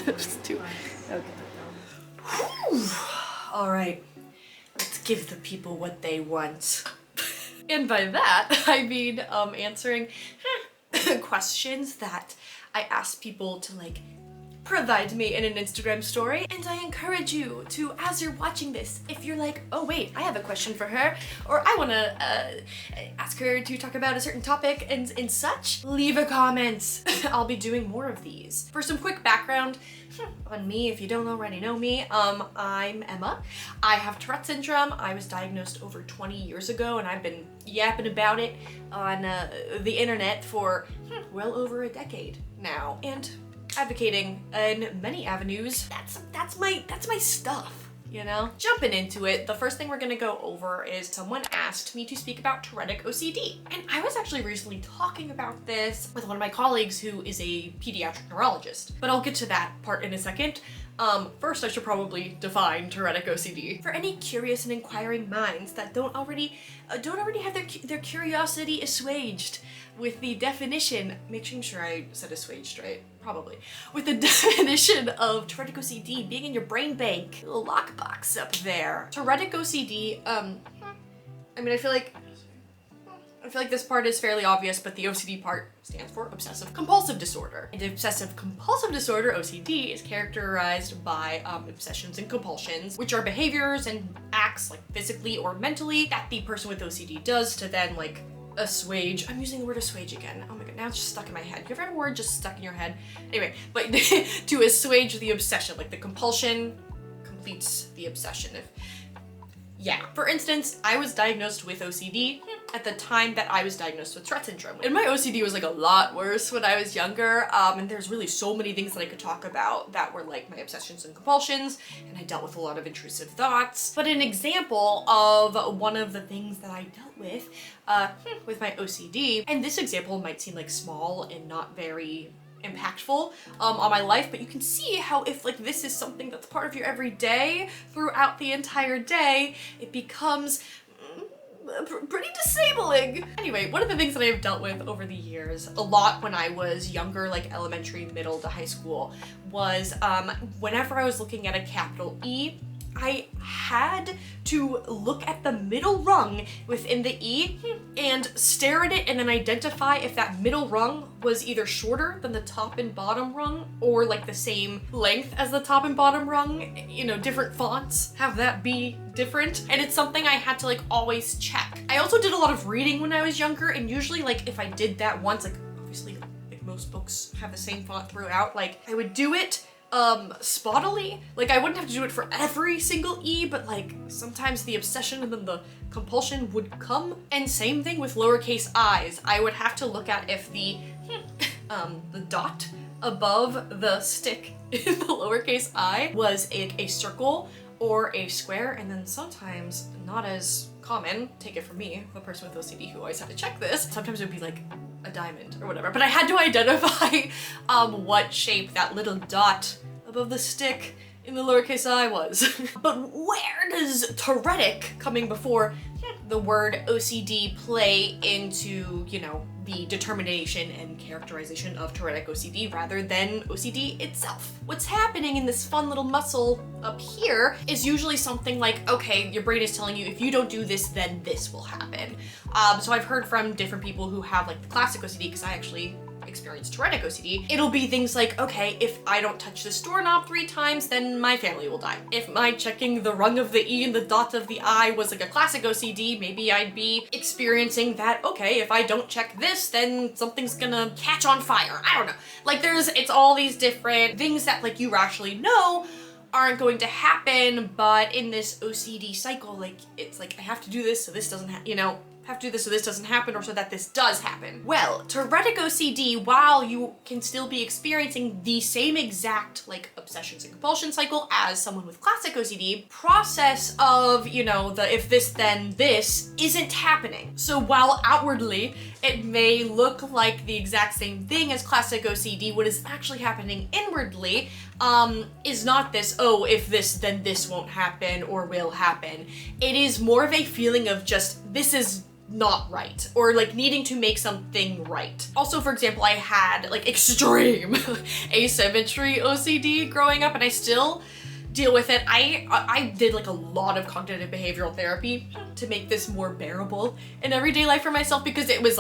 Just two. Okay. Whew. All right. Let's give the people what they want. And by that, I mean answering questions that I ask people to like provide me in an Instagram story. And I encourage you to, as you're watching this, if you're like, oh wait, I have a question for her, or I wanna ask her to talk about a certain topic and such, leave a comment. I'll be doing more of these. For some quick background on me, if you don't already know me, I'm Emma. I have Tourette Syndrome. I was diagnosed over 20 years ago, and I've been yapping about it on the internet for well over a decade now, and advocating in many avenues. That's my stuff, you know? Jumping into it, the first thing we're gonna go over is someone asked me to speak about Tourettic OCD. And I was actually recently talking about this with one of my colleagues who is a pediatric neurologist, but I'll get to that part in a second. First I should probably define Tourettic OCD. For any curious and inquiring minds that don't already have their curiosity assuaged with the definition, making sure I said assuaged right, probably, with the definition of Tourettic OCD being in your brain bank, little lockbox up there. Tourettic OCD, I mean, I feel like this part is fairly obvious, but the OCD part stands for obsessive compulsive disorder. And obsessive compulsive disorder, OCD, is characterized by obsessions and compulsions, which are behaviors and acts, like physically or mentally, that the person with OCD does to then like assuage. I'm using the word assuage again. Oh my god, now it's just stuck in my head. You ever had a word just stuck in your head? Anyway, but to assuage the obsession, like the compulsion completes the obsession. Yeah. For instance, I was diagnosed with OCD at the time that I was diagnosed with Tourette Syndrome. And my OCD was like a lot worse when I was younger. And there's really so many things that I could talk about that were like my obsessions and compulsions. And I dealt with a lot of intrusive thoughts. But an example of one of the things that I dealt with my OCD, and this example might seem like small and not very impactful on my life, but you can see how if like this is something that's part of your everyday throughout the entire day, it becomes pretty disabling. Anyway, one of the things that I have dealt with over the years, a lot when I was younger, like elementary, middle to high school, was whenever I was looking at a capital E, I had to look at the middle rung within the E and stare at it and then identify if that middle rung was either shorter than the top and bottom rung or like the same length as the top and bottom rung, you know, different fonts, have that be different. And it's something I had to like always check. I also did a lot of reading when I was younger, and usually like if I did that once, like obviously like most books have the same font throughout, like I would do it spottily. Like I wouldn't have to do it for every single E, but like sometimes the obsession and then the compulsion would come. And same thing with lowercase i's. I would have to look at if the dot above the stick in the lowercase I was a circle or a square, and then sometimes, not as common, take it from me, the person with OCD who always had to check this, sometimes it would be like a diamond or whatever, but I had to identify what shape that little dot above the stick in the lowercase I was. But where does Tourettic, coming before the word OCD, play into, you know, the determination and characterization of Tourettic OCD rather than OCD itself? What's happening in this fun little muscle up here is usually something like, okay, your brain is telling you if you don't do this, then this will happen. So I've heard from different people who have like the classic OCD, because I actually experienced Tourettic OCD, it'll be things like, okay, if I don't touch this doorknob 3 times, then my family will die. If my checking the rung of the E and the dot of the I was like a classic OCD, maybe I'd be experiencing that, okay, if I don't check this, then something's gonna catch on fire. I don't know. Like it's all these different things that like you rationally know aren't going to happen, but in this OCD cycle, like it's like I have to do this so this doesn't you know, have to do this so this doesn't happen, or so that this does happen. Well, Tourettic OCD, while you can still be experiencing the same exact like obsessions and compulsion cycle as someone with classic OCD, process of, you know, the if this then this isn't happening. So while outwardly it may look like the exact same thing as classic OCD, what is actually happening inwardly is not this, oh, if this then this won't happen or will happen. It is more of a feeling of just this is not right, or like needing to make something right. Also, for example, I had like extreme asymmetry OCD growing up, and I still deal with it. I did like a lot of cognitive behavioral therapy to make this more bearable in everyday life for myself, because it was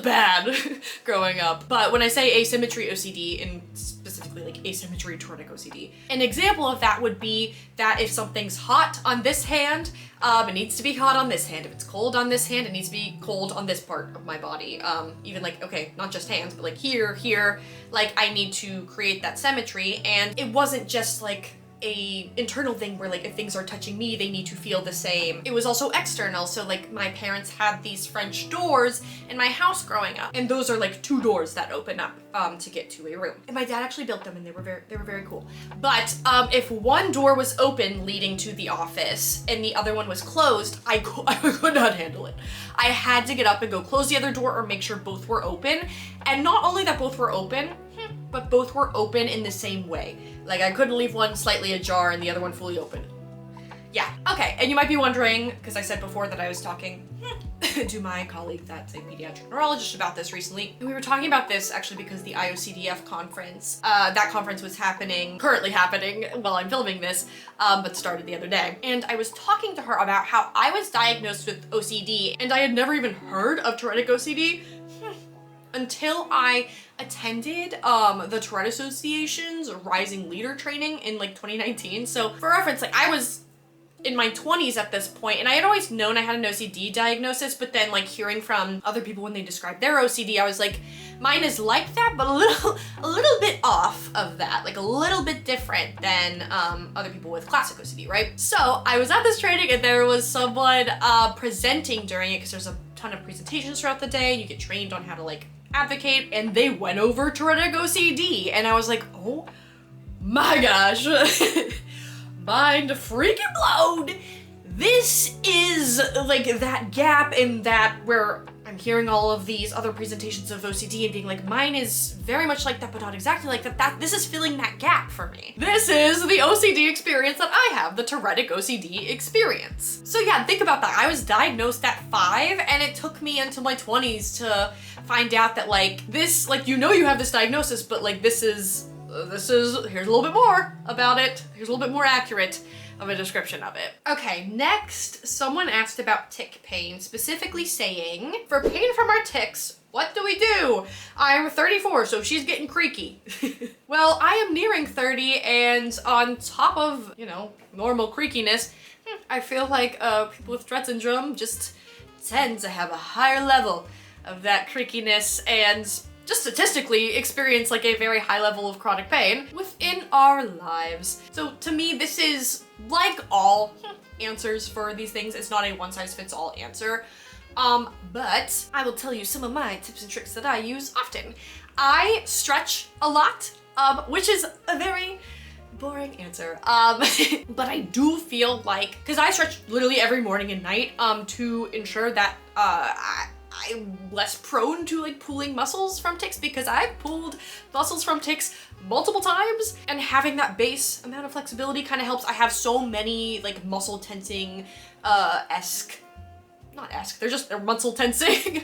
bad growing up. But when I say asymmetry OCD, and specifically like asymmetry Tourette OCD, an example of that would be that if something's hot on this hand, it needs to be hot on this hand. If it's cold on this hand, it needs to be cold on this part of my body. Even like, okay, not just hands, but like here, like I need to create that symmetry. And it wasn't just like a internal thing where like if things are touching me, they need to feel the same. It was also external. So like my parents had these French doors in my house growing up, and those are like 2 doors that open up to get to a room. And my dad actually built them, and they were very cool. But if one door was open leading to the office and the other one was closed, I could not handle it. I had to get up and go close the other door or make sure both were open. And not only that both were open, but both were open in the same way. Like I couldn't leave one slightly ajar and the other one fully open. Yeah, okay, and you might be wondering, because I said before that I was talking to my colleague that's a pediatric neurologist about this recently. And we were talking about this actually because the IOCDF conference, that conference was currently happening while I'm filming this, but started the other day. And I was talking to her about how I was diagnosed with OCD, and I had never even heard of Tourettic OCD until I attended the Tourette Association's Rising Leader training in like 2019. So for reference, like I was in my 20s at this point, and I had always known I had an OCD diagnosis, but then like hearing from other people when they described their OCD, I was like, mine is like that, but a little bit off of that, like a little bit different than other people with classic OCD, right? So I was at this training, and there was someone presenting during it, because there's a ton of presentations throughout the day. You get trained on how to like advocate, and they went over Tourettic OCD, and I was like, oh my gosh, mind freaking blown. This is like that gap in that where I'm hearing all of these other presentations of OCD and being like, mine is very much like that, but not exactly like that. This is filling that gap for me. This is the OCD experience that I have, the Tourettic OCD experience. So yeah, think about that. I was diagnosed at 5, and it took me until my 20s to find out that like this, like, you have this diagnosis, but like here's a little bit more about it. Here's a little bit more accurate of a description of it. Okay, next, someone asked about tick pain, specifically saying, for pain from our tics, what do we do? I'm 34, so she's getting creaky. Well, I am nearing 30, and on top of, normal creakiness, I feel like people with Tourette Syndrome just tend to have a higher level of that creakiness, and just statistically experience like a very high level of chronic pain within our lives. So to me, this is like all answers for these things. It's not a one-size-fits-all answer. But I will tell you some of my tips and tricks that I use often. I stretch a lot, which is a very boring answer. But I do feel like, because I stretch literally every morning and night to ensure that I'm less prone to like pulling muscles from tics, because I've pulled muscles from tics multiple times, and having that base amount of flexibility kind of helps. I have so many like muscle tensing they're muscle tensing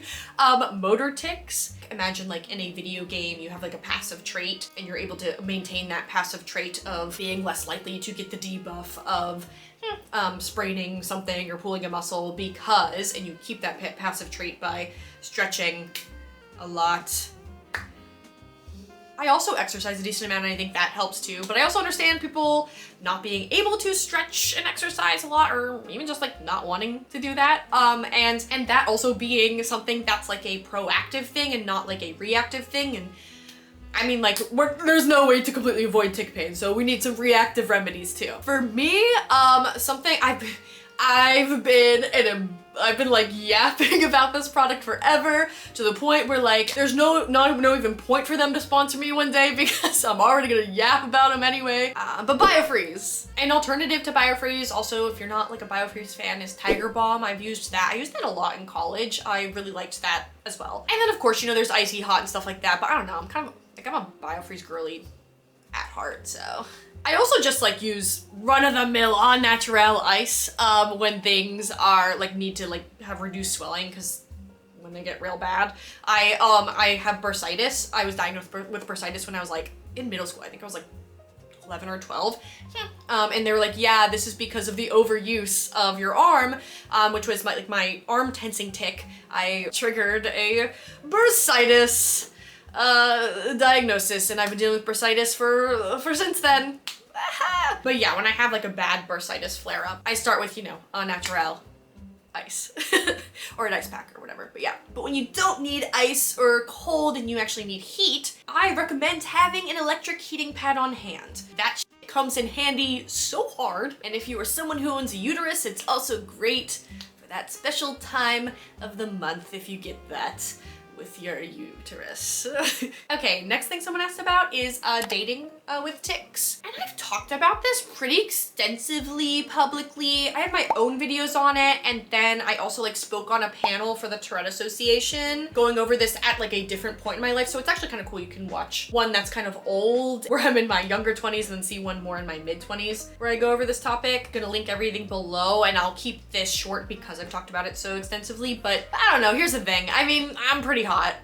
motor tics. Imagine like in a video game you have like a passive trait, and you're able to maintain that passive trait of being less likely to get the debuff of spraining something or pulling a muscle, because, and you keep that passive trait by stretching a lot. I also exercise a decent amount, and I think that helps too, but I also understand people not being able to stretch and exercise a lot, or even just like not wanting to do that. And that also being something that's like a proactive thing and not like a reactive thing. And I mean, like, there's no way to completely avoid tick pain, so we need some reactive remedies too. For me, something I've been like yapping about this product forever, to the point where like there's no even point for them to sponsor me one day, because I'm already gonna yap about them anyway. But Biofreeze. An alternative to Biofreeze, also if you're not like a Biofreeze fan, is Tiger Balm. I've used that. I used that a lot in college. I really liked that as well. And then of course, there's Icy Hot and stuff like that, but I don't know, I'm a Biofreeze girly at heart, so I also just like use run-of-the-mill au naturel ice when things are like need to like have reduced swelling, because when they get real bad. I have bursitis. I was diagnosed with bursitis when I was like in middle school. I think I was like 11 or 12. And they were like, yeah, this is because of the overuse of your arm, which was my arm tensing tic. I triggered a bursitis diagnosis, and I've been dealing with bursitis for since then. But yeah, when I have like a bad bursitis flare up, I start with, you know, au naturel ice or an ice pack or whatever. But yeah, but when you don't need ice or cold and you actually need heat, I recommend having an electric heating pad on hand. That shit comes in handy so hard. And if you are someone who owns a uterus, it's also great for that special time of the month if you get that with your uterus. Okay, next thing someone asked about is dating with tics. And I've talked about this pretty extensively publicly. I had my own videos on it, and then I also like spoke on a panel for the Tourette Association going over this at like a different point in my life. So it's actually kind of cool. You can watch one that's kind of old where I'm in my younger 20s and then see one more in my mid 20s where I go over this topic. I'm gonna link everything below, and I'll keep this short because I've talked about it so extensively. But I don't know, here's the thing. I mean, I'm pretty hot.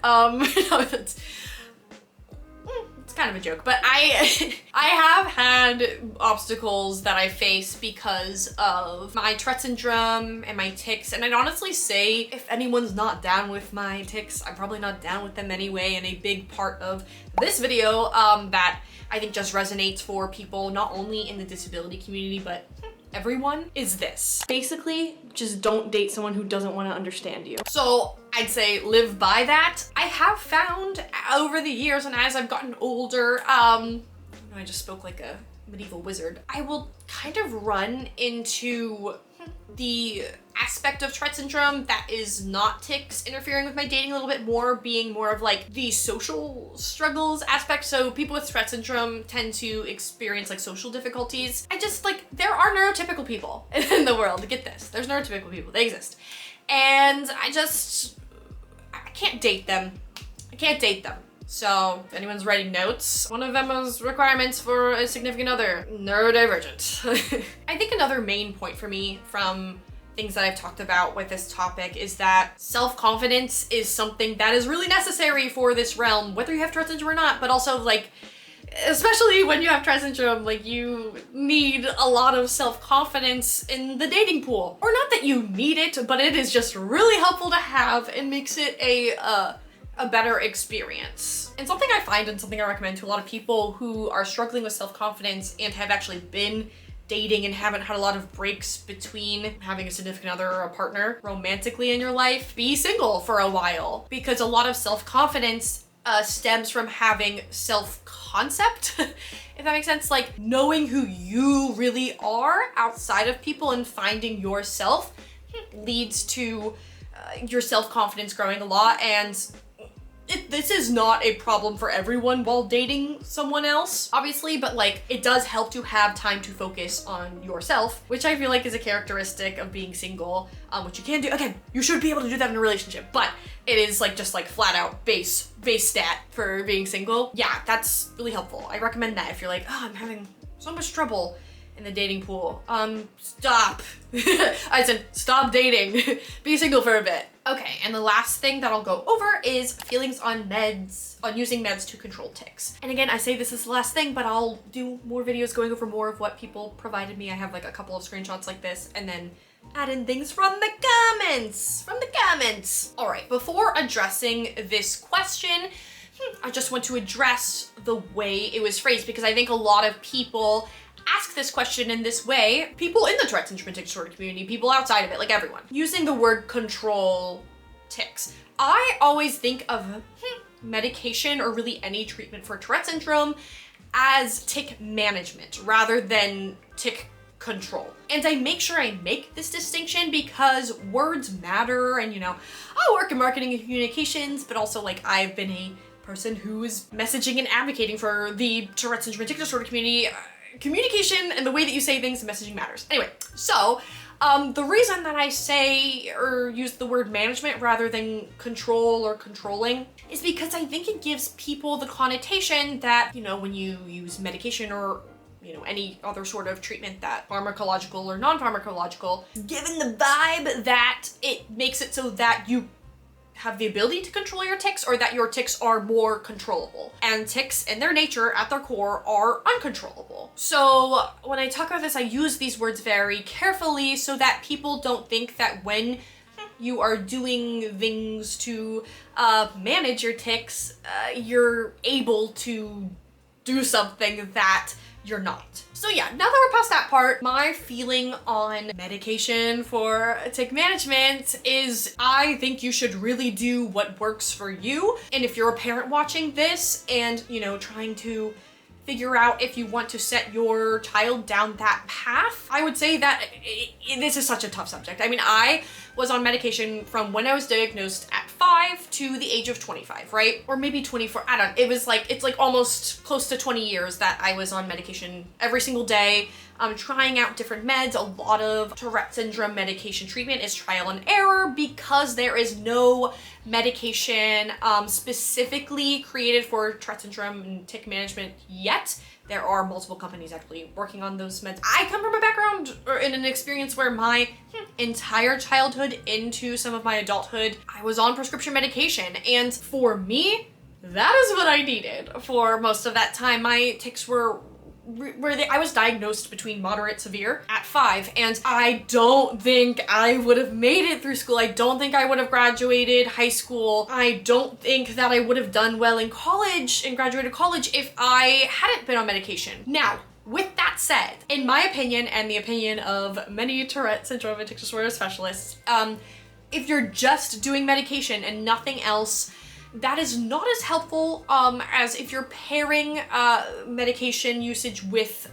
It's kind of a joke, but I have had obstacles that I face because of my Tourette Syndrome and my tics, and I'd honestly say if anyone's not down with my tics, I'm probably not down with them anyway, and a big part of this video that I think just resonates for people not only in the disability community, but everyone, is this. Basically, just don't date someone who doesn't want to understand you. So I'd say live by that. I have found over the years, and as I've gotten older, I just spoke like a medieval wizard, I will kind of run into the aspect of Tourette Syndrome that is not tics interfering with my dating a little bit more, being more of like the social struggles aspect. So people with Tourette Syndrome tend to experience like social difficulties. I just like, there are neurotypical people in the world. Get this, there's neurotypical people, they exist. And I can't date them. I can't date them. So if anyone's writing notes, one of Emma's requirements for a significant other, neurodivergent. I think another main point for me from things that I've talked about with this topic is that self-confidence is something that is really necessary for this realm, whether you have Tourette Syndrome or not, but also like, especially when you have Tourette Syndrome, like you need a lot of self-confidence in the dating pool. Or not that you need it, but it is just really helpful to have and makes it a better experience. And something I find and something I recommend to a lot of people who are struggling with self-confidence and have actually been dating and haven't had a lot of breaks between having a significant other or a partner romantically in your life, be single for a while. Because a lot of self-confidence stems from having self-concept, if that makes sense. Like knowing who you really are outside of people and finding yourself leads to your self-confidence growing a lot. And this is not a problem for everyone while dating someone else, obviously, but like it does help to have time to focus on yourself, which I feel like is a characteristic of being single, which you can do. Again, you should be able to do that in a relationship, but it is like just like flat out base stat for being single. Yeah, that's really helpful. I recommend that if you're like, oh, I'm having so much trouble in the dating pool. Stop. I said stop dating. Be single for a bit. Okay, and the last thing that I'll go over is feelings on meds, on using meds to control tics. And again, I say this is the last thing, but I'll do more videos going over more of what people provided me. I have like a couple of screenshots like this, and then add in things from the comments. All right, before addressing this question, I just want to address the way it was phrased, because I think a lot of people ask this question in this way. People in the Tourette Syndrome tic disorder community, people outside of it, like everyone, using the word control tics. I always think of medication or really any treatment for Tourette Syndrome as tic management rather than tic control. And I make sure I make this distinction because words matter, and you know, I work in marketing and communications, but also like I've been a person who is messaging and advocating for the Tourette Syndrome tic disorder community. Communication and the way that you say things, messaging matters. Anyway, so the reason that I say or use the word management rather than control or controlling is because I think it gives people the connotation that, you know, when you use medication or you know, any other sort of treatment that pharmacological or non-pharmacological, given the vibe that it makes it so that you have the ability to control your tics or that your tics are more controllable. And tics in their nature, at their core, are uncontrollable. So when I talk about this, I use these words very carefully so that people don't think that when you are doing things to manage your tics, you're able to do something that you're not. So yeah, now that we're past that part, my feeling on medication for tic management is I think you should really do what works for you. And if you're a parent watching this and, you know, trying to figure out if you want to set your child down that path, I would say that this is such a tough subject. I mean, I was on medication from when I was diagnosed at 5 to the age of 25, right? Or maybe 24, I don't know. It was like, it's like almost close to 20 years that I was on medication every single day. Trying out different meds. A lot of Tourette Syndrome medication treatment is trial and error because there is no medication specifically created for Tourette Syndrome and tic management yet. There are multiple companies actually working on those meds. I come from a background or in an experience where my entire childhood into some of my adulthood, I was on prescription medication. And for me, that is what I needed for most of that time. My tics were I was diagnosed between moderate severe at 5, and I don't think I would have made it through school. I don't think I would have graduated high school. I don't think that I would have done well in college and graduated college if I hadn't been on medication. Now, with that said, in my opinion and the opinion of many Tourette Syndrome and tic disorder specialists, if you're just doing medication and nothing else, that is not as helpful as if you're pairing medication usage with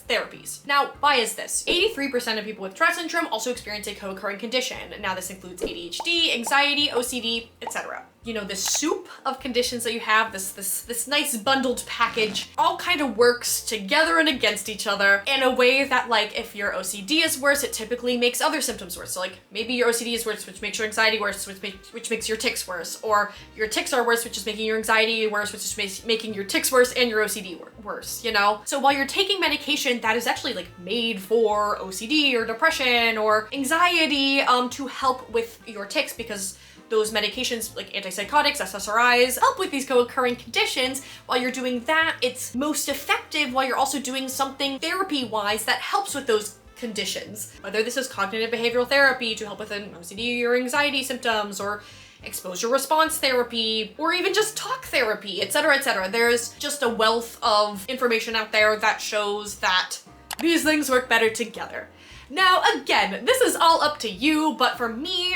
therapies. Now, why is this? 83% of people with Tourette syndrome also experience a co-occurring condition. Now, this includes ADHD, anxiety, OCD, etc. You know, this soup of conditions that you have, this nice bundled package, all kind of works together and against each other in a way that, like, if your OCD is worse, it typically makes other symptoms worse. So, like, maybe your OCD is worse, which makes your anxiety worse, which makes your tics worse, or your tics are worse, which is making your anxiety worse, which is making your tics worse and your OCD worse, you know? So while you're taking medication that is actually, like, made for OCD or depression or anxiety to help with your tics, because those medications like antipsychotics, SSRIs, help with these co-occurring conditions. While you're doing that, it's most effective while you're also doing something therapy-wise that helps with those conditions. Whether this is cognitive behavioral therapy to help with an OCD or anxiety symptoms, or exposure response therapy, or even just talk therapy, etc., etc. There's just a wealth of information out there that shows that these things work better together. Now, again, this is all up to you, but for me,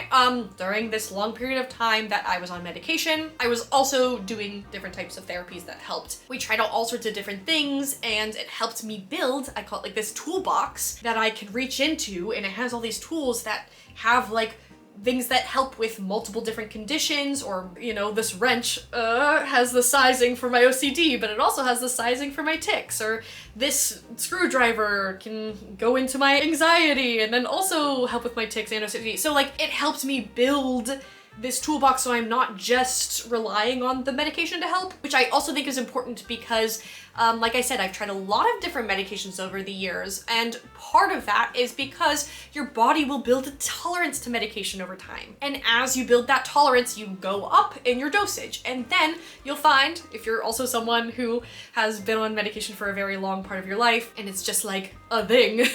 during this long period of time that I was on medication, I was also doing different types of therapies that helped. We tried out all sorts of different things, and it helped me build, I call it like this toolbox that I can reach into, and it has all these tools that have like things that help with multiple different conditions, or, you know, this wrench has the sizing for my OCD, but it also has the sizing for my tics, or this screwdriver can go into my anxiety and then also help with my tics and OCD. So, like, it helps me build this toolbox so I'm not just relying on the medication to help, which I also think is important because, like I said, I've tried a lot of different medications over the years, and part of that is because your body will build a tolerance to medication over time. And as you build that tolerance, you go up in your dosage. And then you'll find, if you're also someone who has been on medication for a very long part of your life, and it's just like a thing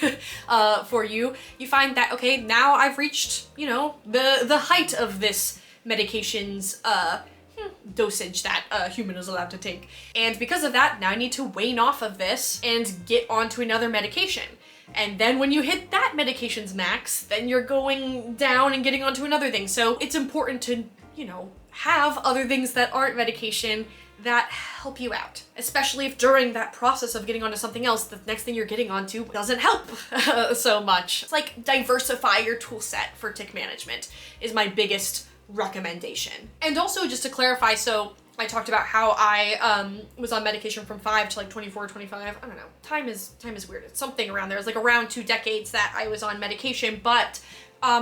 for you, you find that, okay, now I've reached, you know, the height of this medication's dosage that a human is allowed to take. And because of that, now I need to wane off of this and get onto another medication. And then when you hit that medication's max, then you're going down and getting onto another thing. So it's important to, you know, have other things that aren't medication that help you out, especially if during that process of getting onto something else, the next thing you're getting onto doesn't help so much. It's like diversify your tool set for tic management is my biggest recommendation. And also, just to clarify, so I talked about how I was on medication from 5 to like 24, 25. I don't know. Time is weird. It's something around there. It's like around 2 decades that I was on medication, but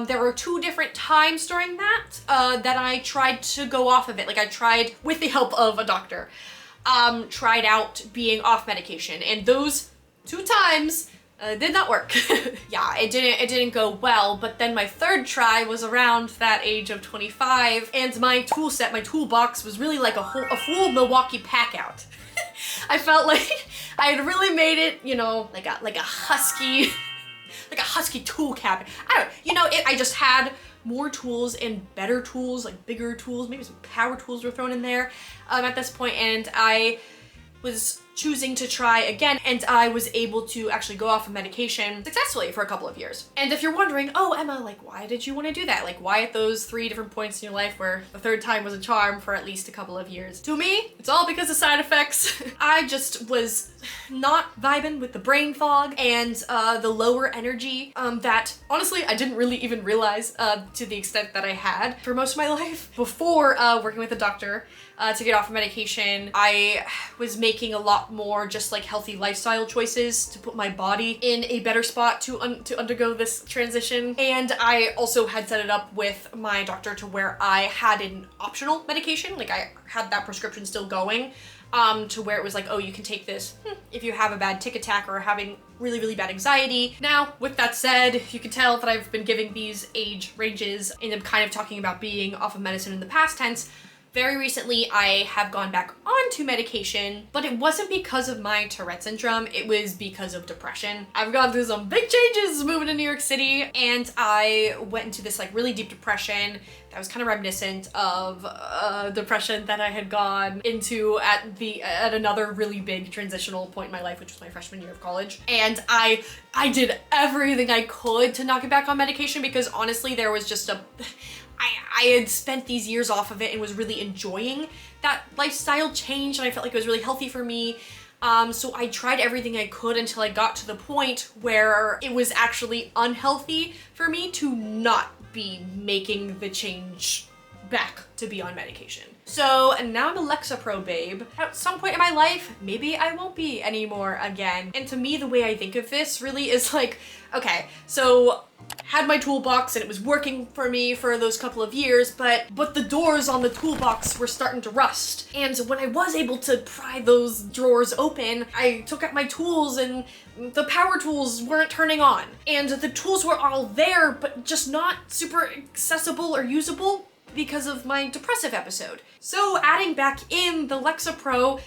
there were 2 different times during that that I tried to go off of it. Like, I tried, with the help of a doctor, tried out being off medication, and those 2 times. Did not work. Yeah, it didn't go well, but then my 3rd try was around that age of 25, and my tool set, my toolbox was really like a full Milwaukee pack out. I felt like I had really made it, you know, like a husky, like a husky tool cabinet. I just had more tools and better tools, like bigger tools, maybe some power tools were thrown in there at this point, and I was choosing to try again, and I was able to actually go off of medication successfully for a couple of years. And if you're wondering, oh Emma, like why did you want to do that? Like why at those 3 different points in your life where the 3rd time was a charm for at least a couple of years? To me, it's all because of side effects. I just was not vibing with the brain fog and the lower energy that honestly I didn't really even realize to the extent that I had for most of my life. Before working with a doctor to get off of medication, I was making a lot more just like healthy lifestyle choices to put my body in a better spot to undergo this transition. And I also had set it up with my doctor to where I had an optional medication, like I had that prescription still going, to where it was like, oh, you can take this if you have a bad tic attack or having really, really bad anxiety. Now, with that said, you can tell that I've been giving these age ranges and I'm kind of talking about being off of medicine in the past tense. Very recently, I have gone back onto medication, but it wasn't because of my Tourette syndrome, it was because of depression. I've gone through some big changes moving to New York City, and I went into this like really deep depression that was kind of reminiscent of depression that I had gone into at another really big transitional point in my life, which was my freshman year of college. And I did everything I could to knock it back on medication because honestly, there was just I had spent these years off of it and was really enjoying that lifestyle change, and I felt like it was really healthy for me. So I tried everything I could until I got to the point where it was actually unhealthy for me to not be making the change back to be on medication. So now I'm a Lexapro babe. At some point in my life, maybe I won't be anymore again. And to me, the way I think of this really is like, okay, so had my toolbox and it was working for me for those couple of years, but the doors on the toolbox were starting to rust. And when I was able to pry those drawers open, I took out my tools and the power tools weren't turning on. And the tools were all there, but just not super accessible or usable because of my depressive episode. So adding back in the Lexapro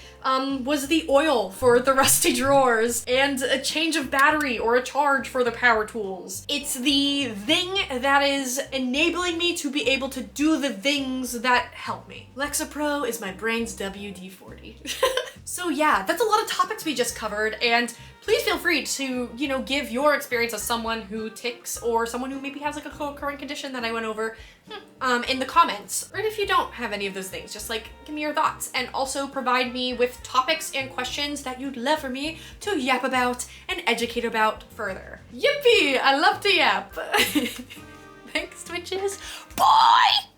was the oil for the rusty drawers and a change of battery or a charge for the power tools. It's the thing that is enabling me to be able to do the things that help me. Lexapro is my brain's WD-40. So yeah, that's a lot of topics we just covered, and please feel free to, you know, give your experience as someone who tics or someone who maybe has like a co-occurring condition that I went over in the comments. Or if you don't have any of those things, just like give me your thoughts and also provide me with topics and questions that you'd love for me to yap about and educate about further. Yippee! I love to yap. Thanks, Twitches. Bye!